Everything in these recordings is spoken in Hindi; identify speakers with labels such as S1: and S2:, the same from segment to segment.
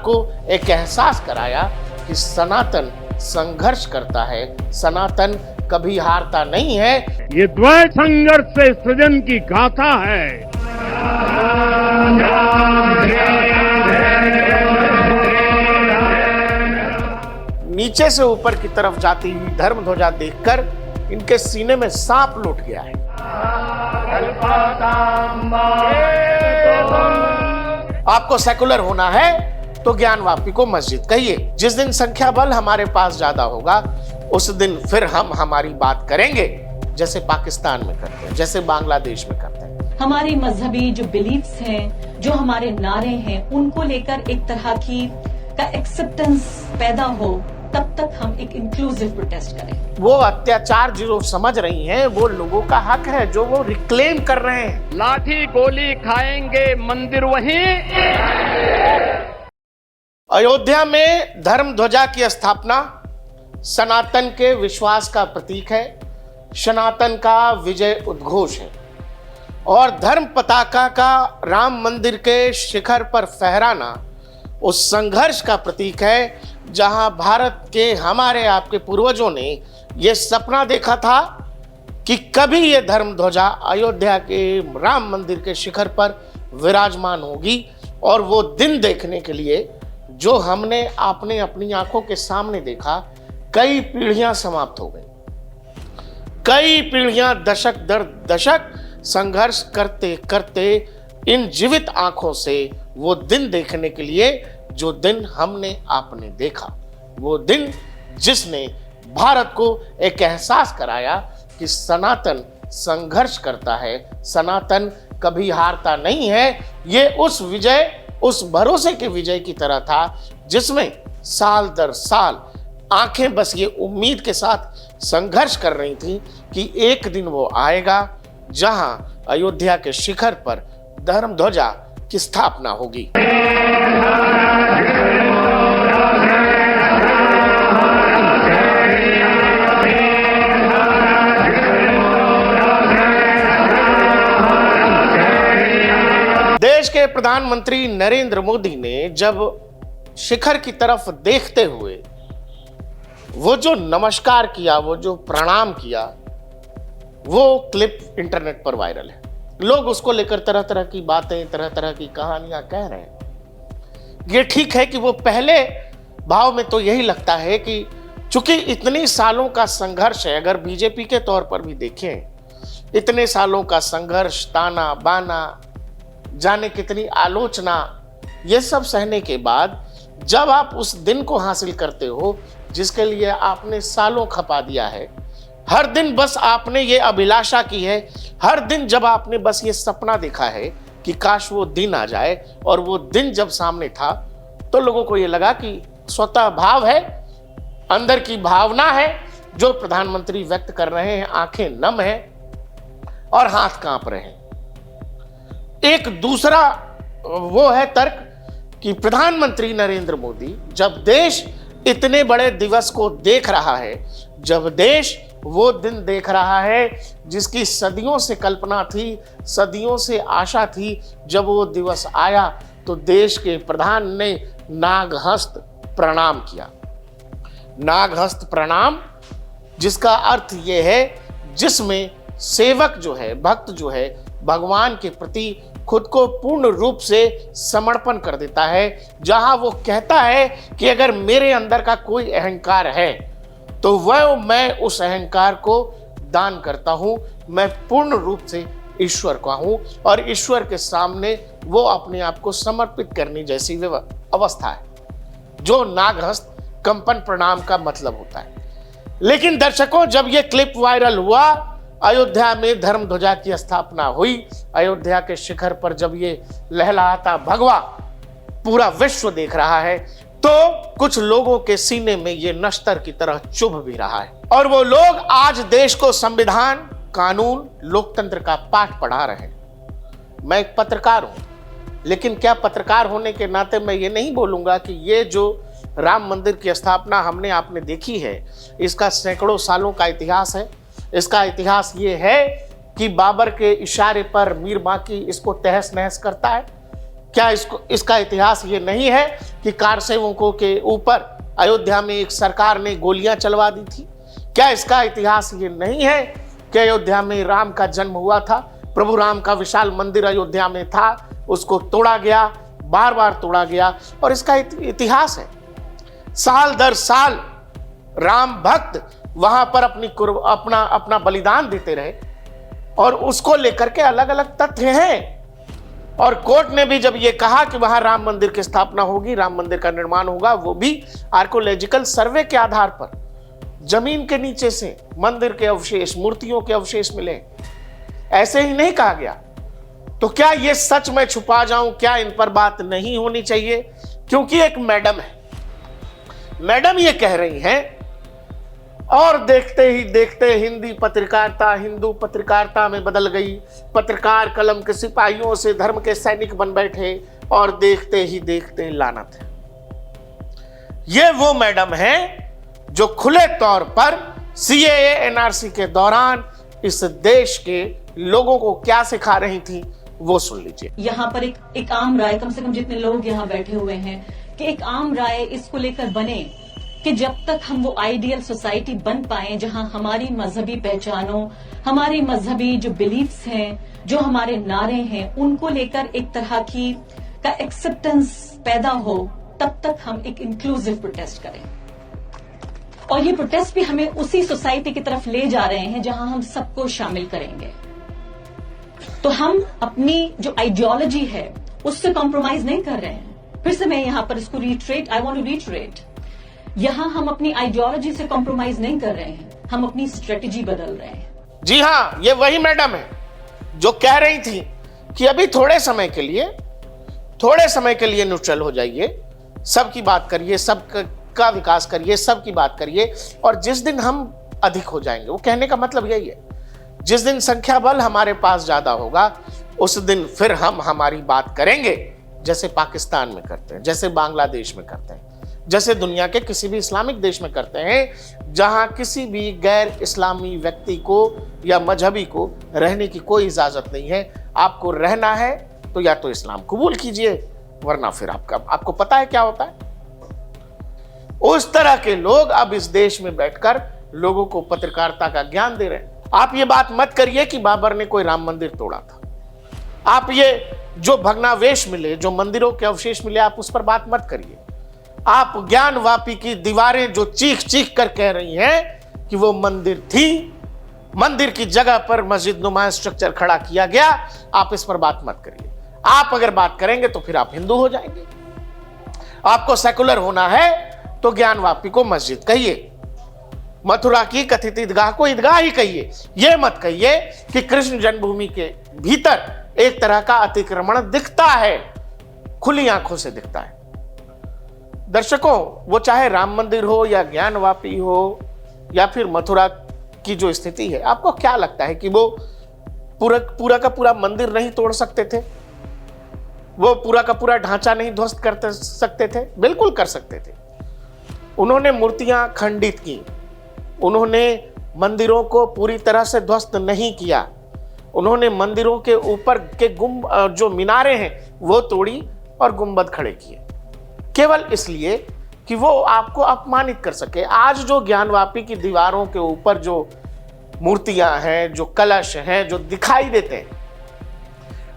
S1: को एक एहसास कराया कि सनातन संघर्ष करता है, सनातन कभी हारता नहीं है।
S2: ये द्वैत संघर्ष से सृजन की गाथा है।
S1: नीचे से ऊपर की तरफ जाती हुई धर्म ध्वजा देखकर इनके सीने में सांप लौट गया है। आपको सेकुलर होना है तो ज्ञानवापी को मस्जिद कहिए। जिस दिन संख्या बल हमारे पास ज्यादा होगा उस दिन फिर हम हमारी बात करेंगे, जैसे पाकिस्तान में करते हैं, जैसे बांग्लादेश में करते हैं।
S3: हमारी मजहबी जो बिलीफ्स हैं, जो हमारे नारे हैं, उनको लेकर एक तरह की का एक्सेप्टेंस पैदा हो, तब तक हम एक इंक्लूसिव प्रोटेस्ट करें।
S1: वो अत्याचार जो समझ रही हैं वो लोगों का हक है, जो वो रिक्लेम कर रहे हैं।
S2: लाठी गोली खाएंगे, मंदिर वहीं।
S1: अयोध्या में धर्म ध्वजा की स्थापना सनातन के विश्वास का प्रतीक है, सनातन का विजय उद्घोष है और धर्म पताका का राम मंदिर के शिखर पर फहराना उस संघर्ष का प्रतीक है जहां भारत के हमारे आपके पूर्वजों ने यह सपना देखा था कि कभी यह धर्म ध्वजा अयोध्या के राम मंदिर के शिखर पर विराजमान होगी। और वो दिन देखने के लिए जो हमने आपने अपनी आंखों के सामने देखा, कई पीढ़ियां समाप्त हो गई। कई पीढ़ियां दशक दर दशक संघर्ष करते करते इन जीवित आंखों से वो दिन देखने के लिए, जो दिन हमने आपने देखा, वो दिन जिसने भारत को एक एहसास कराया कि सनातन संघर्ष करता है, सनातन कभी हारता नहीं है। ये उस विजय, उस भरोसे के विजय की तरह था जिसमें साल दर साल आंखें बस ये उम्मीद के साथ संघर्ष कर रही थी कि एक दिन वो आएगा जहां अयोध्या के शिखर पर धर्म ध्वजा की स्थापना होगी। देश के प्रधानमंत्री नरेंद्र मोदी ने जब शिखर की तरफ देखते हुए वो जो नमस्कार किया, वो जो प्रणाम किया, वो क्लिप इंटरनेट पर वायरल है। लोग उसको लेकर तरह तरह की बातें, तरह तरह की कहानियां कह रहे हैं। ये ठीक है कि वो पहले भाव में तो यही लगता है कि चूंकि इतनी सालों का संघर्ष है, अगर बीजेपी के तौर पर भी देखें, इतने सालों का संघर्ष, ताना बाना, जाने कितनी आलोचना, ये सब सहने के बाद जब आप उस दिन को हासिल करते हो जिसके लिए आपने सालों खपा दिया है, हर दिन बस आपने ये अभिलाषा की है, हर दिन जब आपने बस ये सपना देखा है कि काश वो दिन आ जाए, और वो दिन जब सामने था तो लोगों को ये लगा कि स्वतः भाव है, अंदर की भावना है जो प्रधानमंत्री व्यक्त कर रहे हैं, आंखें नम हैं और हाथ कांप रहे हैं। एक दूसरा वो है तर्क कि प्रधानमंत्री नरेंद्र मोदी जब देश इतने बड़े दिवस को देख रहा है, जब देश वो दिन देख रहा है जिसकी सदियों से कल्पना थी, सदियों से आशा थी, जब वो दिवस आया तो देश के प्रधान ने नागहस्त प्रणाम किया। नागहस्त प्रणाम जिसका अर्थ ये है जिसमें सेवक जो है, भक्त जो है, भगवान के प्रति खुद को पूर्ण रूप से समर्पण कर देता है, जहां वो कहता है कि अगर मेरे अंदर का कोई अहंकार है तो वह मैं उस अहंकार को दान करता हूं, मैं पूर्ण रूप से ईश्वर का हूं और ईश्वर के सामने वो अपने आप को समर्पित करने जैसी अवस्था है, जो नागहस्त कंपन प्रणाम का मतलब होता है। लेकिन दर्शकों, जब ये क्लिप वायरल हुआ, अयोध्या में धर्म ध्वजा की स्थापना हुई, अयोध्या के शिखर पर जब ये लहलहाता भगवा पूरा विश्व देख रहा है, तो कुछ लोगों के सीने में ये नश्तर की तरह चुभ भी रहा है। और वो लोग आज देश को संविधान, कानून, लोकतंत्र का पाठ पढ़ा रहे हैं। मैं एक पत्रकार हूं, लेकिन क्या पत्रकार होने के नाते मैं ये नहीं बोलूंगा कि ये जो राम मंदिर की स्थापना हमने आपने देखी है, इसका सैकड़ों सालों का इतिहास है। इसका इतिहास ये है कि बाबर के इशारे पर मीर बाकी इसको तहस नहस करता है, क्या इसका इतिहास ये नहीं है कि कार सेवकों के ऊपर अयोध्या में एक सरकार ने गोलियां चलवा दी थी? क्या इसका इतिहास ये नहीं है कि अयोध्या में राम का जन्म हुआ था, प्रभु राम का विशाल मंदिर अयोध्या में था, उसको तोड़ा गया, बार बार तोड़ा गया, और इसका इतिहास है। साल दर साल राम भक्त वहां पर अपना बलिदान देते रहे, और उसको लेकर के अलग अलग तथ्य हैं। और कोर्ट ने भी जब ये कहा कि वहां राम मंदिर की स्थापना होगी, राम मंदिर का निर्माण होगा, वो भी आर्कोलॉजिकल सर्वे के आधार पर जमीन के नीचे से मंदिर के अवशेष, मूर्तियों के अवशेष मिले, ऐसे ही नहीं कहा गया। तो क्या ये सच मैं छुपा जाऊं? क्या इन पर बात नहीं होनी चाहिए? क्योंकि एक मैडम है, मैडम ये कह रही हैं, और देखते ही देखते हिंदी पत्रकारिता हिंदू पत्रकारिता में बदल गई। पत्रकार कलम के सिपाहियों से धर्म के सैनिक बन बैठे, और देखते ही देखते लानत है। ये वो मैडम है जो खुले तौर पर सीएए एनआरसी के दौरान इस देश के लोगों को क्या सिखा रही थी, वो सुन लीजिए।
S3: यहाँ पर एक आम राय, कम से कम जितने लोग यहाँ बैठे हुए हैं, कि एक आम राय इसको लेकर बने कि जब तक हम वो आइडियल सोसाइटी बन पाए जहां हमारी मजहबी पहचानों, हमारी मजहबी जो बिलीफ्स हैं, जो हमारे नारे हैं, उनको लेकर एक तरह का एक्सेप्टेंस पैदा हो, तब तक हम एक इंक्लूसिव प्रोटेस्ट करें। और ये प्रोटेस्ट भी हमें उसी सोसाइटी की तरफ ले जा रहे हैं जहां हम सबको शामिल करेंगे। तो हम अपनी जो आइडियोलॉजी है उससे कॉम्प्रोमाइज नहीं कर रहे हैं। फिर से मैं यहां पर इसको आई वांट टू रीट्रेट, यहां हम अपनी आइडियोलॉजी से कॉम्प्रोमाइज नहीं कर रहे हैं, हम अपनी स्ट्रेटेजी बदल रहे हैं।
S1: जी हाँ, ये वही मैडम है जो कह रही थी कि अभी थोड़े समय के लिए न्यूट्रल हो जाइए, सबकी बात करिए, सबका विकास करिए, सबकी बात करिए, और जिस दिन हम अधिक हो जाएंगे, वो कहने का मतलब यही है, जिस दिन संख्या बल हमारे पास ज्यादा होगा, उस दिन फिर हम हमारी बात करेंगे, जैसे पाकिस्तान में करते हैं, जैसे बांग्लादेश में करते हैं, जैसे दुनिया के किसी भी इस्लामिक देश में करते हैं, जहां किसी भी गैर इस्लामी व्यक्ति को या मजहबी को रहने की कोई इजाजत नहीं है। आपको रहना है तो या तो इस्लाम कबूल कीजिए, वरना फिर आपको पता है क्या होता है। उस तरह के लोग अब इस देश में बैठकर लोगों को पत्रकारिता का ज्ञान दे रहे हैं। आप ये बात मत करिए कि बाबर ने कोई राम मंदिर तोड़ा था। आप ये जो भग्नावेश मिले, जो मंदिरों के अवशेष मिले, आप उस पर बात मत करिए। आप ज्ञानवापी की दीवारें जो चीख चीख कर कह रही हैं कि वो मंदिर थी, मंदिर की जगह पर मस्जिद नुमा स्ट्रक्चर खड़ा किया गया, आप इस पर बात मत करिए। आप अगर बात करेंगे तो फिर आप हिंदू हो जाएंगे। आपको सेकुलर होना है तो ज्ञानवापी को मस्जिद कहिए, मथुरा की कथित ईदगाह को ईदगाह ही कहिए। यह मत कहिए कि कृष्ण जन्मभूमि के भीतर एक तरह का अतिक्रमण दिखता है, खुली आंखों से दिखता है। दर्शकों, वो चाहे राम मंदिर हो या ज्ञानवापी हो या फिर मथुरा की जो स्थिति है, आपको क्या लगता है कि वो पूरा का पूरा मंदिर नहीं तोड़ सकते थे? वो पूरा का पूरा ढांचा नहीं ध्वस्त कर सकते थे? बिल्कुल कर सकते थे। उन्होंने मूर्तियां खंडित की, उन्होंने मंदिरों को पूरी तरह से ध्वस्त नहीं किया, उन्होंने मंदिरों के ऊपर के जो मीनारें हैं वो तोड़ी और गुंबद खड़े किए, केवल इसलिए कि वो आपको अपमानित कर सके। आज जो ज्ञानवापी की दीवारों के ऊपर जो मूर्तियां हैं, जो कलश हैं, जो दिखाई देते हैं,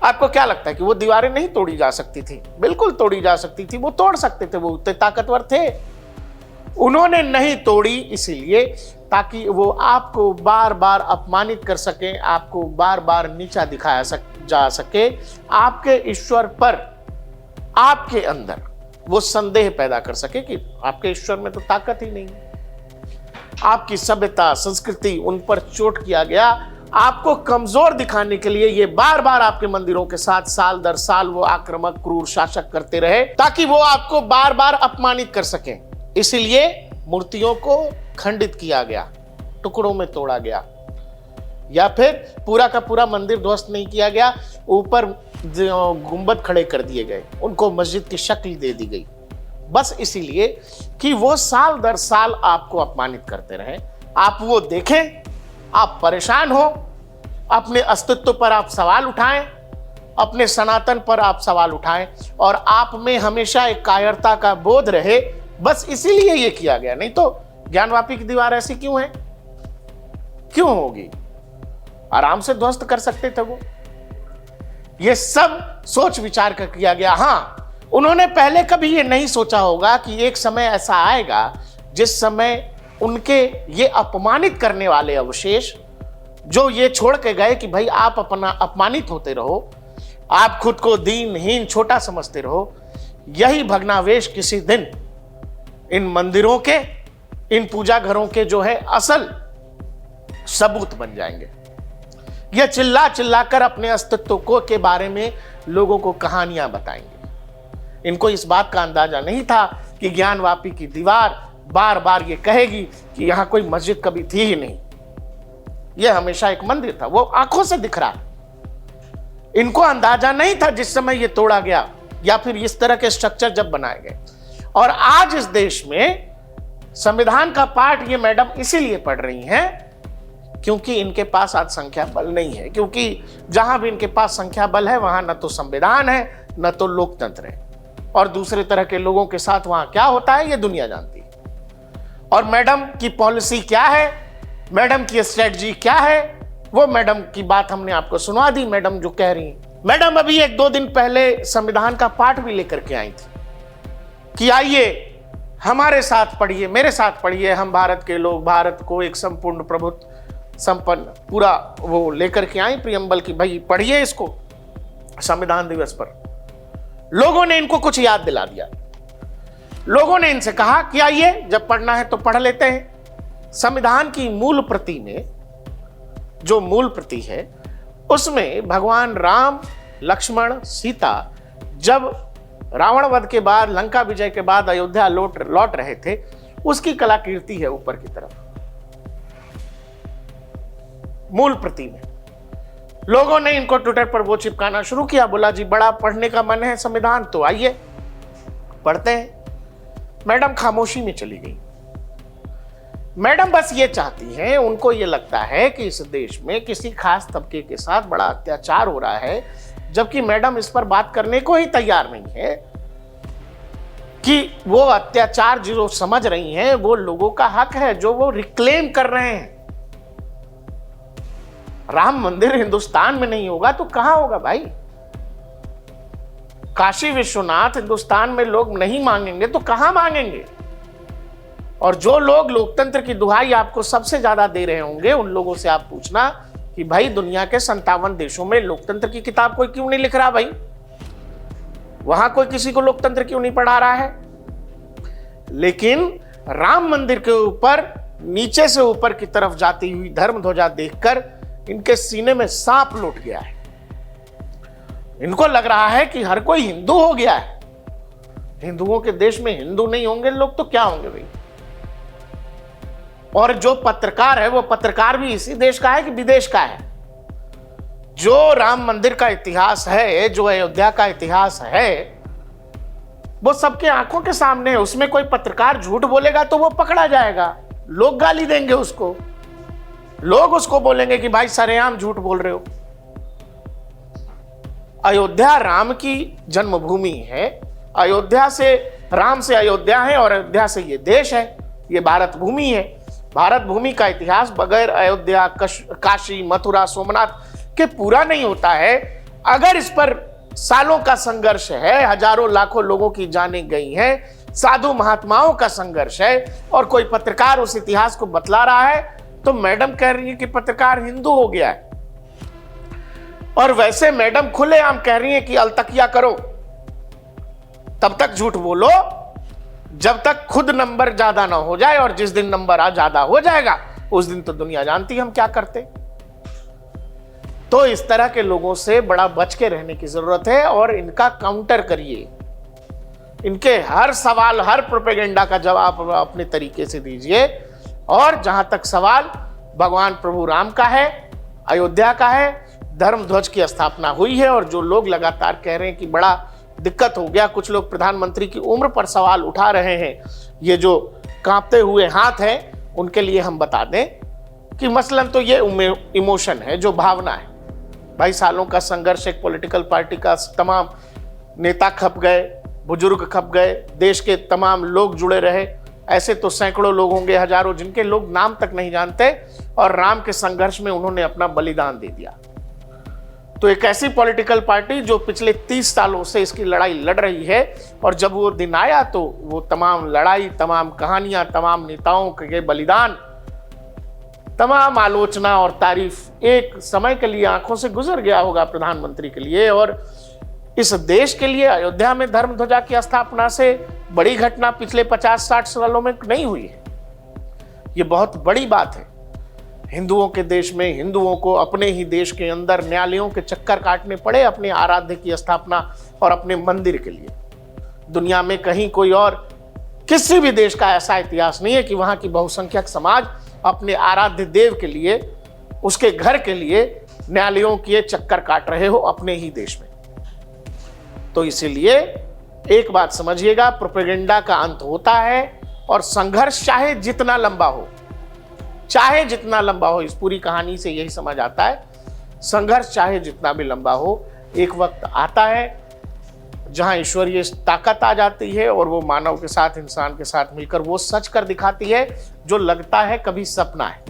S1: आपको क्या लगता है कि वो दीवारें नहीं तोड़ी जा सकती थी? बिल्कुल तोड़ी जा सकती थी, वो तोड़ सकते थे, वो उतने ताकतवर थे। उन्होंने नहीं तोड़ी इसीलिए ताकि वो आपको बार बार अपमानित कर सके, आपको बार बार नीचा दिखाया जा सके, आपके ईश्वर पर, आपके अंदर वो संदेह पैदा कर सके कि आपके ईश्वर में तो ताकत ही नहीं है। आपकी सभ्यता, संस्कृति, उन पर चोट किया गया। आपको कमजोर दिखाने के लिए ये बार बार आपके मंदिरों के साथ साल दर साल वो आक्रामक क्रूर शासक करते रहे ताकि वो आपको बार बार अपमानित कर सकें। इसीलिए मूर्तियों को खंडित किया गया, टुकड़ों में तोड़ा गया, या फिर पूरा का पूरा मंदिर ध्वस्त नहीं किया गया, ऊपर गुंबद खड़े कर दिए गए, उनको मस्जिद की शक्ल दे दी गई, बस इसीलिए कि वो साल दर साल आपको अपमानित करते रहे। आप वो देखें, आप परेशान हो, अपने अस्तित्व पर आप सवाल उठाएं, अपने सनातन पर आप सवाल उठाएं और आप में हमेशा एक कायरता का बोध रहे, बस इसीलिए ये किया गया। नहीं तो ज्ञानवापी की दीवार ऐसी क्यों है, क्यों होगी? आराम से ध्वस्त कर सकते थे वो। ये सब सोच विचार कर किया गया। हां, उन्होंने पहले कभी ये नहीं सोचा होगा कि एक समय ऐसा आएगा जिस समय उनके ये अपमानित करने वाले अवशेष, जो ये छोड़ के गए कि भाई आप अपना अपमानित होते रहो, आप खुद को दीनहीन छोटा समझते रहो, यही भग्नावेश किसी दिन इन मंदिरों के, इन पूजा घरों के जो है असल सबूत बन जाएंगे। ये चिल्ला चिल्ला कर अपने अस्तित्व को के बारे में लोगों को कहानियां बताएंगे। इनको इस बात का अंदाजा नहीं था कि ज्ञानवापी की दीवार बार बार ये कहेगी कि यहां कोई मस्जिद कभी थी ही नहीं, यह हमेशा एक मंदिर था, वो आंखों से दिख रहा। इनको अंदाजा नहीं था जिस समय ये तोड़ा गया या फिर इस तरह के स्ट्रक्चर जब बनाए गए। और आज इस देश में संविधान का पाठ ये मैडम इसीलिए पढ़ रही हैं क्योंकि इनके पास आज संख्या बल नहीं है, क्योंकि जहां भी इनके पास संख्या बल है वहां न तो संविधान है न तो लोकतंत्र है, और दूसरे तरह के लोगों के साथ वहां क्या होता है ये दुनिया जानती है। और मैडम की पॉलिसी क्या है, मैडम की स्ट्रेटजी क्या है, वो मैडम की बात हमने आपको सुना दी। मैडम जो कह रही हैं, मैडम अभी 1-2 दिन पहले संविधान का पाठ भी लेकर के आई थी कि आइए हमारे साथ पढ़िए, मेरे साथ पढ़िए, हम भारत के लोग भारत को एक संपूर्ण प्रभुत्व संपन्न पूरा वो लेकर के आई प्रियम्बल की, भाई पढ़िए इसको संविधान दिवस पर। लोगों ने इनको कुछ याद दिला दिया। लोगों ने इनसे कहा कि आइए जब पढ़ना है तो पढ़ लेते हैं। संविधान की मूल प्रति में, जो मूल प्रति है, उसमें भगवान राम, लक्ष्मण, सीता जब रावण वध के बाद, लंका विजय के बाद अयोध्या लौट रहे थे, उसकी कलाकृति है ऊपर की तरफ मूल प्रति में। लोगों ने इनको ट्विटर पर वो चिपकाना शुरू किया, बोला जी बड़ा पढ़ने का मन है संविधान तो आइए पढ़ते हैं। मैडम खामोशी में चली गई। मैडम बस ये चाहती हैं, उनको ये लगता है कि इस देश में किसी खास तबके के साथ बड़ा अत्याचार हो रहा है, जबकि मैडम इस पर बात करने को ही तैयार नहीं है कि वो अत्याचार जो समझ रही हैं वो लोगों का हक है जो वो रिक्लेम कर रहे हैं। राम मंदिर हिंदुस्तान में नहीं होगा तो कहां होगा भाई? काशी विश्वनाथ हिंदुस्तान में लोग नहीं मांगेंगे तो कहां मांगेंगे? और जो लोग लोकतंत्र की दुहाई आपको सबसे ज्यादा दे रहे होंगे, उन लोगों से आप पूछना कि भाई दुनिया के 57 देशों में लोकतंत्र की किताब कोई क्यों नहीं लिख रहा भाई? वहां कोई किसी को लोकतंत्र क्यों नहीं पढ़ा रहा है? लेकिन राम मंदिर के ऊपर नीचे से ऊपर की तरफ जाती हुई धर्म ध्वजा देखकर इनके सीने में सांप लौट गया है। इनको लग रहा है कि हर कोई हिंदू हो गया है। हिंदुओं के देश में हिंदू नहीं होंगे लोग तो क्या होंगे भाई? और जो पत्रकार है वो पत्रकार भी इसी देश का है कि विदेश का है? जो राम मंदिर का इतिहास है, जो अयोध्या का इतिहास है, वो सबके आंखों के सामने है। उसमें कोई पत्रकार झूठ बोलेगा तो वो पकड़ा जाएगा, लोग गाली देंगे उसको, लोग उसको बोलेंगे कि भाई सरेआम झूठ बोल रहे हो। अयोध्या राम की जन्मभूमि है। अयोध्या से, राम से अयोध्या है और अयोध्या से ये देश है, ये भारत भूमि है। भारत भूमि का इतिहास बगैर अयोध्या, काशी, मथुरा, सोमनाथ के पूरा नहीं होता है। अगर इस पर सालों का संघर्ष है, हजारों लाखों लोगों की जानें गई हैं, साधु महात्माओं का संघर्ष है, और कोई पत्रकार उस इतिहास को बतला रहा है, तो मैडम कह रही है कि पत्रकार हिंदू हो गया है। और वैसे मैडम खुलेआम कह रही है कि अलतकिया करो, तब तक झूठ बोलो जब तक खुद नंबर ज्यादा ना हो जाए, और जिस दिन नंबर ज्यादा हो जाएगा उस दिन तो दुनिया जानती हम क्या करते। तो इस तरह के लोगों से बड़ा बच के रहने की जरूरत है और इनका काउंटर करिए। इनके हर सवाल, हर प्रोपेगेंडा का जवाब अपने तरीके से दीजिए। और जहां तक सवाल भगवान प्रभु राम का है, अयोध्या का है, धर्म ध्वज की स्थापना हुई है, और जो लोग लगातार कह रहे हैं कि बड़ा दिक्कत हो गया, कुछ लोग प्रधानमंत्री की उम्र पर सवाल उठा रहे हैं, ये जो कांपते हुए हाथ हैं, उनके लिए हम बता दें कि मसलन तो ये इमोशन है, जो भावना है। भाई सालों का संघर्ष, एक पॉलिटिकल पार्टी का तमाम नेता खप गए, बुजुर्ग खप गए, देश के तमाम लोग जुड़े रहे। ऐसे तो सैकड़ों लोग होंगे, हजारों, जिनके लोग नाम तक नहीं जानते, और राम के संघर्ष में उन्होंने अपना बलिदान दे दिया। तो एक ऐसी पॉलिटिकल पार्टी जो पिछले 30 सालों से इसकी लड़ाई लड़ रही है, और जब वो दिन आया तो वो तमाम लड़ाई, तमाम कहानियां, तमाम नेताओं के बलिदान, तमाम आलोचना और तारीफ एक समय के लिए आंखों से गुजर गया होगा प्रधानमंत्री के लिए। और इस देश के लिए अयोध्या में धर्म ध्वजा की स्थापना से बड़ी घटना पिछले 50-60 सालों में नहीं हुई है। ये बहुत बड़ी बात है। हिंदुओं के देश में हिंदुओं को अपने ही देश के अंदर न्यायालयों के चक्कर काटने पड़े अपने आराध्य की स्थापना और अपने मंदिर के लिए। दुनिया में कहीं कोई और किसी भी देश का ऐसा इतिहास नहीं है कि वहां की बहुसंख्यक समाज अपने आराध्य देव के लिए, उसके घर के लिए न्यायालयों के चक्कर काट रहे हो अपने ही देश में। तो इसीलिए एक बात समझिएगा, प्रोपेगेंडा का अंत होता है, और संघर्ष चाहे जितना लंबा हो, चाहे जितना लंबा हो, इस पूरी कहानी से यही समझ आता है, संघर्ष चाहे जितना भी लंबा हो, एक वक्त आता है जहां ईश्वरीय ताकत आ जाती है और वो मानव के साथ, इंसान के साथ मिलकर वो सच कर दिखाती है जो लगता है कभी सपना है।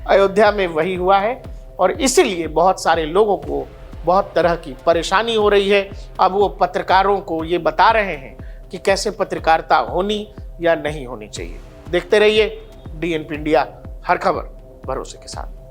S1: अयोध्या में वही हुआ है, और इसीलिए बहुत सारे लोगों को बहुत तरह की परेशानी हो रही है। अब वो पत्रकारों को ये बता रहे हैं कि कैसे पत्रकारिता होनी या नहीं होनी चाहिए। देखते रहिए DNP इंडिया, हर खबर भरोसे के साथ।